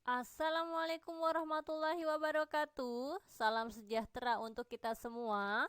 Assalamualaikum warahmatullahi wabarakatuh. Salam sejahtera untuk kita semua.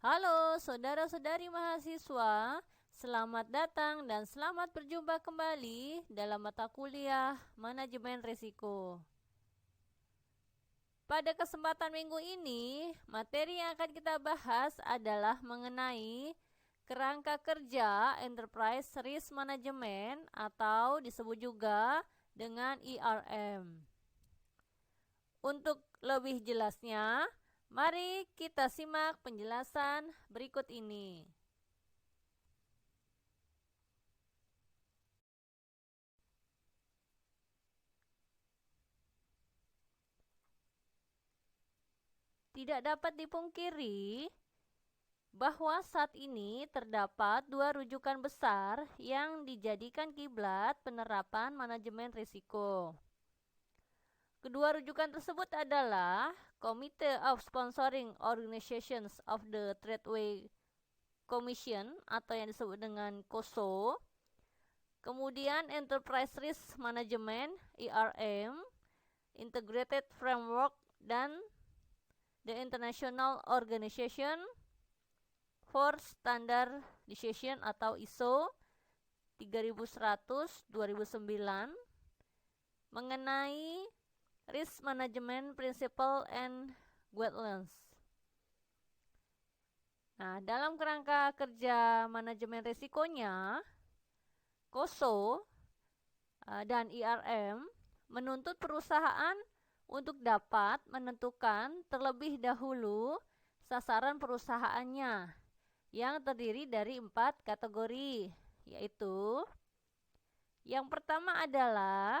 Halo saudara-saudari mahasiswa, selamat datang dan selamat berjumpa kembali dalam mata kuliah Manajemen Risiko. Pada kesempatan minggu ini, materi yang akan kita bahas adalah mengenai kerangka kerja Enterprise Risk Management atau disebut juga dengan ERM. Untuk lebih jelasnya, mari kita simak penjelasan berikut ini. Tidak dapat dipungkiri bahwa saat ini terdapat dua rujukan besar yang dijadikan kiblat penerapan manajemen risiko. Kedua rujukan tersebut adalah Committee of Sponsoring Organizations of the Tradeway Commission atau yang disebut dengan COSO, kemudian Enterprise Risk Management ERM, Integrated Framework, dan the International Organization for Standardization atau ISO 3100 2009 mengenai Risk Management Principle and Guidelines. Nah, dalam kerangka kerja manajemen risikonya, COSO dan ERM menuntut perusahaan untuk dapat menentukan terlebih dahulu sasaran perusahaannya yang terdiri dari 4 kategori, yaitu yang pertama adalah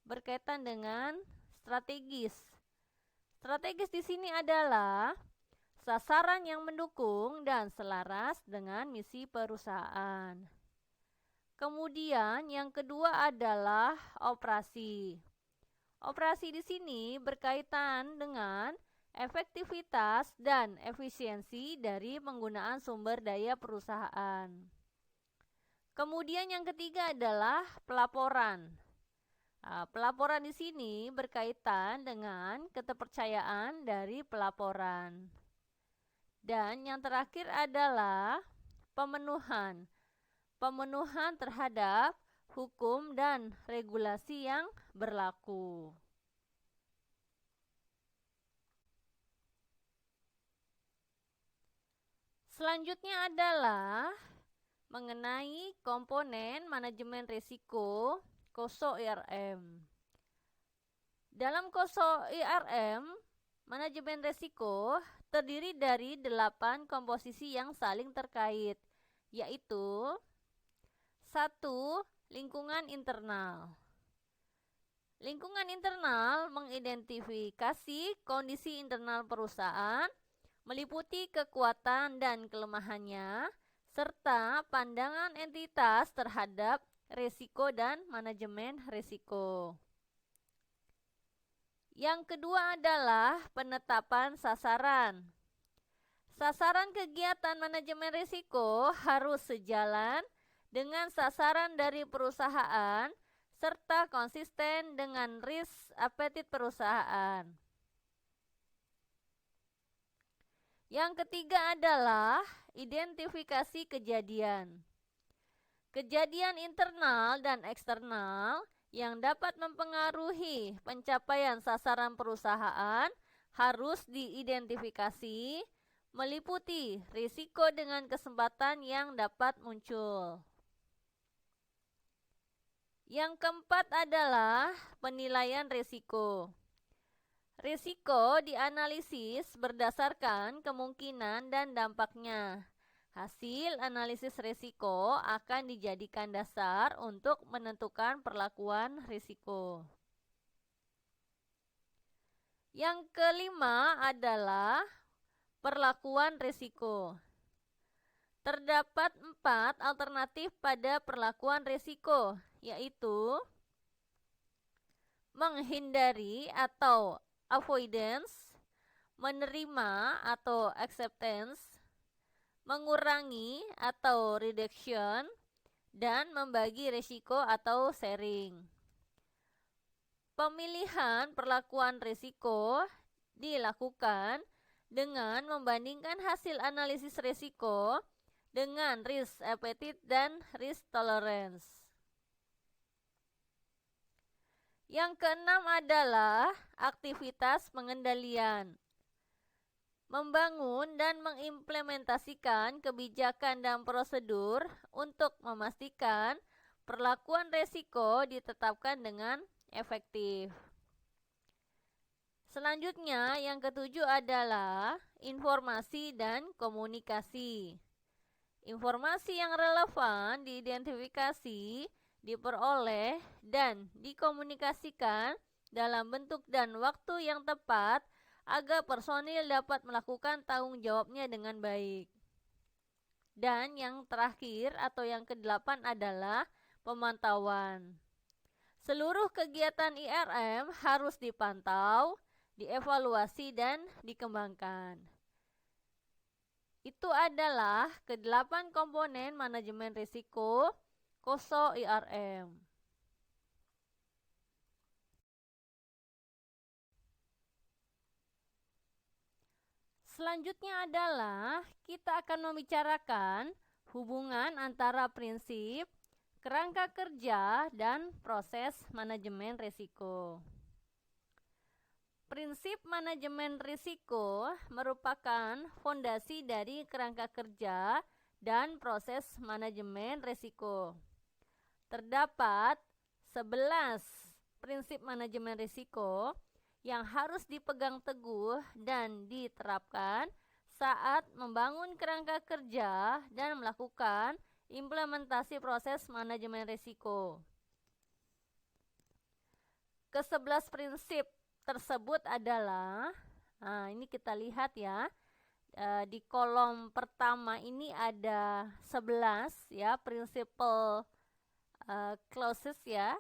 berkaitan dengan strategis. Strategis di sini adalah sasaran yang mendukung dan selaras dengan misi perusahaan. Kemudian yang kedua adalah operasi. Operasi di sini berkaitan dengan efektivitas dan efisiensi dari penggunaan sumber daya perusahaan. Kemudian yang ketiga adalah pelaporan. Pelaporan di sini berkaitan dengan keterpercayaan dari pelaporan. Dan yang terakhir adalah pemenuhan. Pemenuhan terhadap hukum dan regulasi yang berlaku. Selanjutnya adalah mengenai komponen manajemen risiko COSO ERM. Dalam COSO ERM, manajemen risiko terdiri dari 8 komposisi yang saling terkait, yaitu 1. Lingkungan internal. Lingkungan internal mengidentifikasi kondisi internal perusahaan, meliputi kekuatan dan kelemahannya, serta pandangan entitas terhadap risiko dan manajemen risiko. Yang kedua adalah penetapan sasaran. Sasaran kegiatan manajemen risiko harus sejalan dengan sasaran dari perusahaan serta konsisten dengan risk appetite perusahaan. Yang ketiga adalah identifikasi kejadian. Kejadian internal dan eksternal yang dapat mempengaruhi pencapaian sasaran perusahaan harus diidentifikasi, meliputi risiko dengan kesempatan yang dapat muncul. Yang keempat adalah penilaian risiko. Risiko dianalisis berdasarkan kemungkinan dan dampaknya. Hasil analisis risiko akan dijadikan dasar untuk menentukan perlakuan risiko. Yang kelima adalah perlakuan risiko. Terdapat 4 alternatif pada perlakuan risiko, yaitu menghindari atau avoidance, menerima atau acceptance, mengurangi atau reduction, dan membagi risiko atau sharing. Pemilihan perlakuan risiko dilakukan dengan membandingkan hasil analisis risiko dengan risk appetite dan risk tolerance. Yang keenam adalah aktivitas pengendalian. Membangun dan mengimplementasikan kebijakan dan prosedur untuk memastikan perlakuan risiko ditetapkan dengan efektif. Selanjutnya, yang ketujuh adalah informasi dan komunikasi. Informasi yang relevan diidentifikasi, diperoleh, dan dikomunikasikan dalam bentuk dan waktu yang tepat agar personil dapat melakukan tanggung jawabnya dengan baik. Dan yang terakhir atau yang kedelapan adalah pemantauan. Seluruh kegiatan IRM harus dipantau, dievaluasi, dan dikembangkan. Itu adalah kedelapan komponen manajemen risiko KOSO IRM. Selanjutnya adalah kita akan membicarakan hubungan antara prinsip, kerangka kerja, dan proses manajemen risiko. Prinsip manajemen risiko merupakan fondasi dari kerangka kerja dan proses manajemen risiko. Terdapat 11 prinsip manajemen risiko yang harus dipegang teguh dan diterapkan saat membangun kerangka kerja dan melakukan implementasi proses manajemen risiko. Ke-11 prinsip tersebut adalah, ini kita lihat ya, di kolom pertama ini ada 11 ya, principal clauses ya.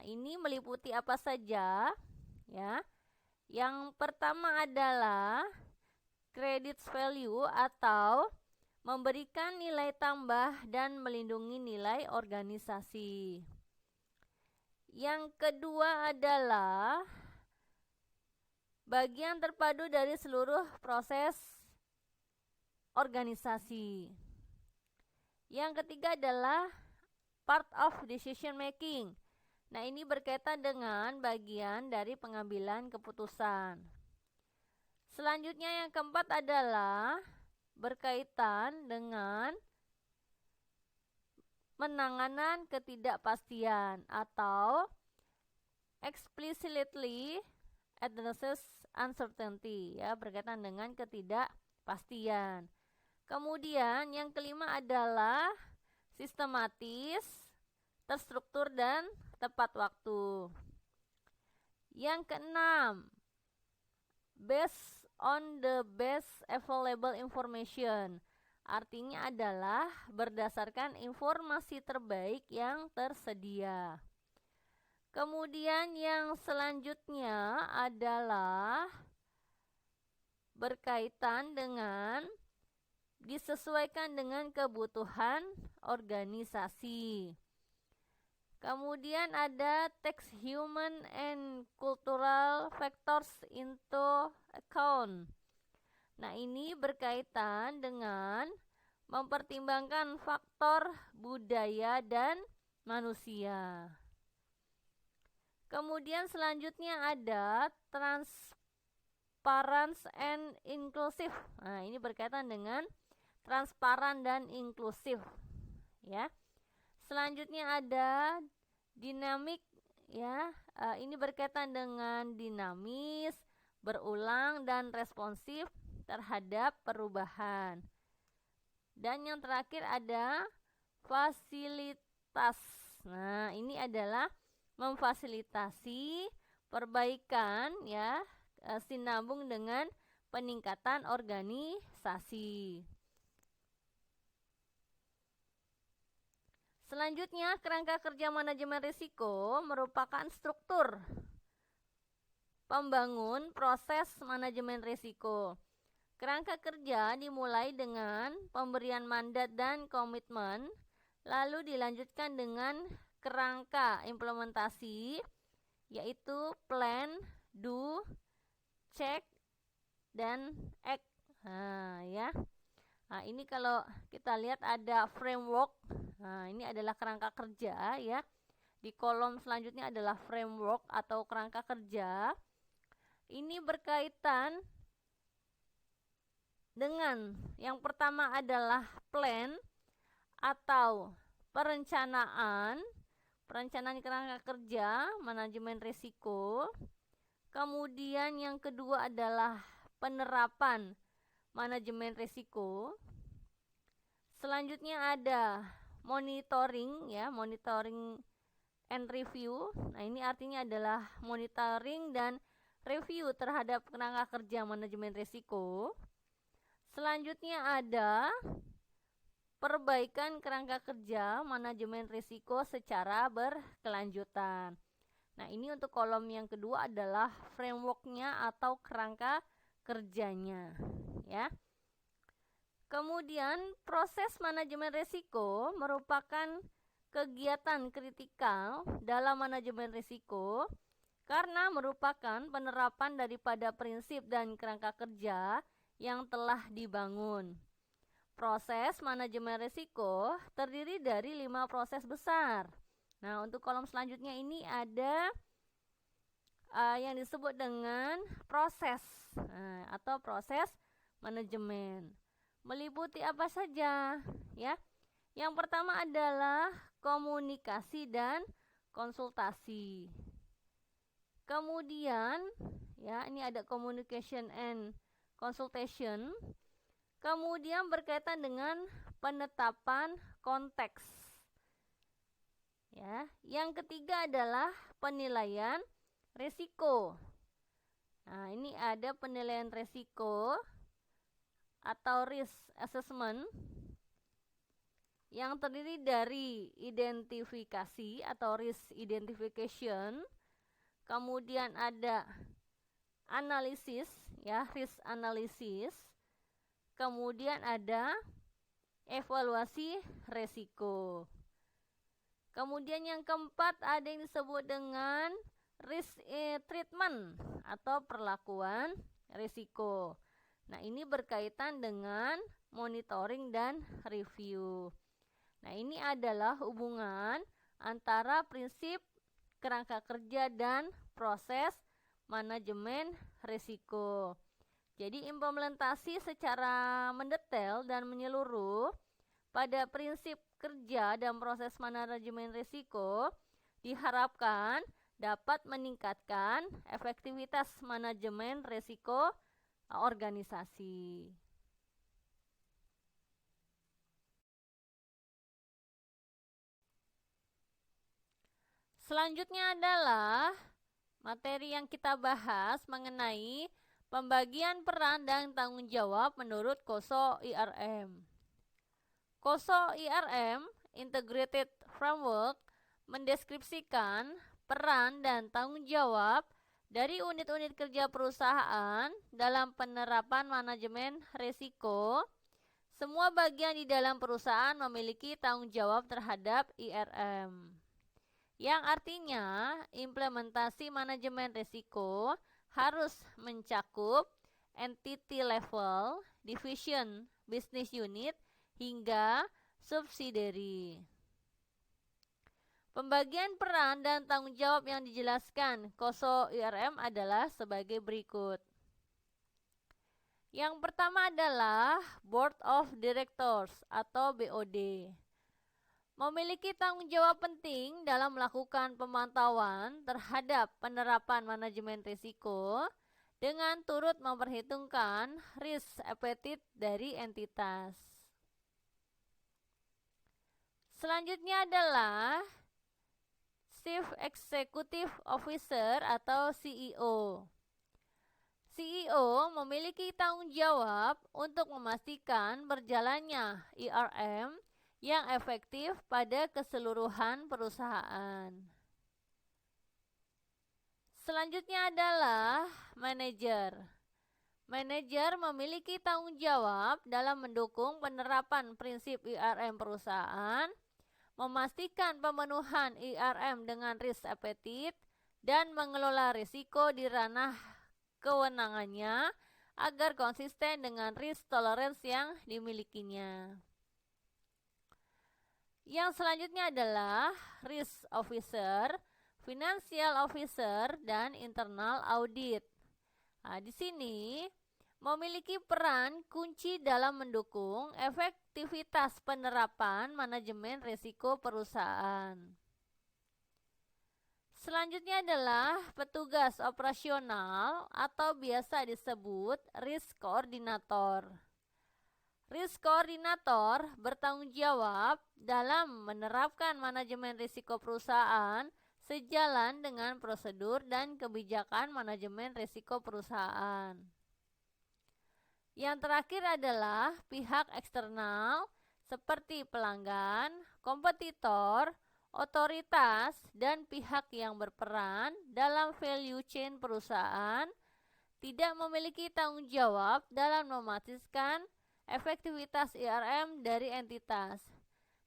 Ini meliputi apa saja ya. Yang pertama adalah credit value atau memberikan nilai tambah dan melindungi nilai organisasi. Yang kedua adalah bagian terpadu dari seluruh proses organisasi. Yang ketiga adalah part of decision making. Nah, ini berkaitan dengan bagian dari pengambilan keputusan. Selanjutnya yang keempat adalah berkaitan dengan penanganan ketidakpastian atau explicitly addresses uncertainty ya, berkaitan dengan ketidakpastian. Kemudian yang kelima adalah sistematis, terstruktur, dan tepat waktu. Yang keenam, based on the best available information. Artinya adalah berdasarkan informasi terbaik yang tersedia. Kemudian yang selanjutnya adalah berkaitan dengan disesuaikan dengan kebutuhan organisasi. Kemudian ada takes human and cultural factors into account. Nah, ini berkaitan dengan mempertimbangkan faktor budaya dan manusia. Kemudian selanjutnya ada transparency and inclusive. Nah, ini berkaitan dengan transparan dan inklusif ya. Selanjutnya ada dinamik ya. Ini berkaitan dengan dinamis, berulang, dan responsif terhadap perubahan. Dan yang terakhir ada fasilitas. Nah, ini adalah memfasilitasi perbaikan ya, sinambung dengan peningkatan organisasi. Selanjutnya, kerangka kerja manajemen risiko merupakan struktur pembangun proses manajemen risiko. Kerangka kerja dimulai dengan pemberian mandat dan komitmen, lalu dilanjutkan dengan kerangka implementasi yaitu plan, do, check, dan act. Nah, ya. Nah, ini kalau kita lihat ada framework. Nah, ini adalah kerangka kerja ya. Di kolom selanjutnya adalah framework atau kerangka kerja. Ini berkaitan dengan yang pertama adalah plan atau perencanaan kerangka kerja, manajemen risiko. Kemudian yang kedua adalah penerapan manajemen risiko. Selanjutnya ada monitoring ya, monitoring and review. Nah, ini artinya adalah monitoring dan review terhadap kerangka kerja manajemen risiko. Selanjutnya ada perbaikan kerangka kerja manajemen risiko secara berkelanjutan. Nah, ini untuk kolom yang kedua adalah frameworknya atau kerangka kerjanya ya. Kemudian proses manajemen risiko merupakan kegiatan kritikal dalam manajemen risiko karena merupakan penerapan daripada prinsip dan kerangka kerja yang telah dibangun. Proses manajemen risiko terdiri dari 5 proses besar. Nah, untuk kolom selanjutnya ini ada yang disebut dengan proses atau proses manajemen. Meliputi apa saja ya? Yang pertama adalah komunikasi dan konsultasi. Kemudian ya, ini ada communication and consultation. Kemudian berkaitan dengan penetapan konteks. Ya, yang ketiga adalah penilaian risiko. Nah, ini ada penilaian risiko atau risk assessment yang terdiri dari identifikasi atau risk identification. Kemudian ada analisis ya, risk analysis. Kemudian ada evaluasi risiko. Kemudian yang keempat ada yang disebut dengan risk treatment atau perlakuan risiko. Nah, ini berkaitan dengan monitoring dan review. Nah, ini adalah hubungan antara prinsip kerangka kerja dan proses manajemen risiko. Jadi implementasi secara mendetail dan menyeluruh pada prinsip kerja dan proses manajemen risiko diharapkan dapat meningkatkan efektivitas manajemen risiko organisasi. Selanjutnya adalah materi yang kita bahas mengenai pembagian peran dan tanggung jawab menurut KOSO IRM. KOSO IRM Integrated Framework mendeskripsikan peran dan tanggung jawab dari unit-unit kerja perusahaan dalam penerapan manajemen risiko. Semua bagian di dalam perusahaan memiliki tanggung jawab terhadap IRM. Yang artinya implementasi manajemen risiko harus mencakup entity level, division, business unit, hingga subsidiary. Pembagian peran dan tanggung jawab yang dijelaskan KOSO IRM adalah sebagai berikut. Yang pertama adalah Board of Directors atau BOD. Memiliki tanggung jawab penting dalam melakukan pemantauan terhadap penerapan manajemen risiko dengan turut memperhitungkan risk appetite dari entitas. Selanjutnya adalah Chief Executive Officer atau CEO. CEO memiliki tanggung jawab untuk memastikan berjalannya IRM yang efektif pada keseluruhan perusahaan. Selanjutnya adalah manajer. Manajer memiliki tanggung jawab dalam mendukung penerapan prinsip IRM perusahaan, memastikan pemenuhan IRM dengan risk appetite, dan mengelola risiko di ranah kewenangannya agar konsisten dengan risk tolerance yang dimilikinya. Yang selanjutnya adalah risk officer, financial officer, dan internal audit. Nah, di sini memiliki peran kunci dalam mendukung efektivitas penerapan manajemen risiko perusahaan. Selanjutnya adalah petugas operasional atau biasa disebut risk coordinator. Risk koordinator bertanggung jawab dalam menerapkan manajemen risiko perusahaan sejalan dengan prosedur dan kebijakan manajemen risiko perusahaan. Yang terakhir adalah pihak eksternal seperti pelanggan, kompetitor, otoritas, dan pihak yang berperan dalam value chain perusahaan tidak memiliki tanggung jawab dalam memastikan efektivitas IRM dari entitas.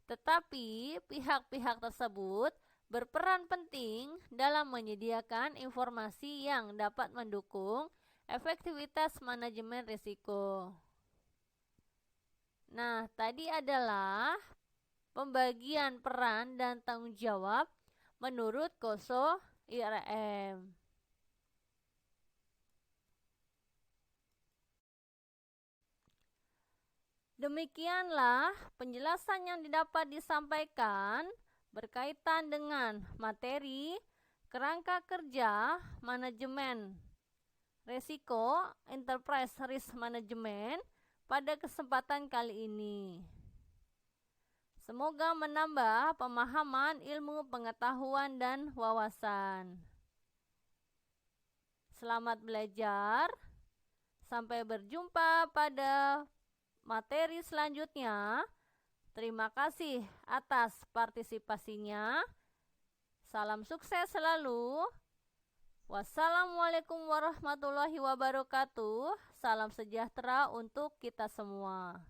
Tetapi pihak-pihak tersebut berperan penting dalam menyediakan informasi yang dapat mendukung efektivitas manajemen risiko. Nah, tadi adalah pembagian peran dan tanggung jawab menurut KOSO IRM. Demikianlah penjelasan yang dapat disampaikan berkaitan dengan materi kerangka kerja manajemen risiko enterprise risk management pada kesempatan kali ini. Semoga menambah pemahaman ilmu pengetahuan dan wawasan. Selamat belajar. Sampai berjumpa pada materi selanjutnya. Terima kasih atas partisipasinya. Salam sukses selalu. Wassalamualaikum warahmatullahi wabarakatuh. Salam sejahtera untuk kita semua.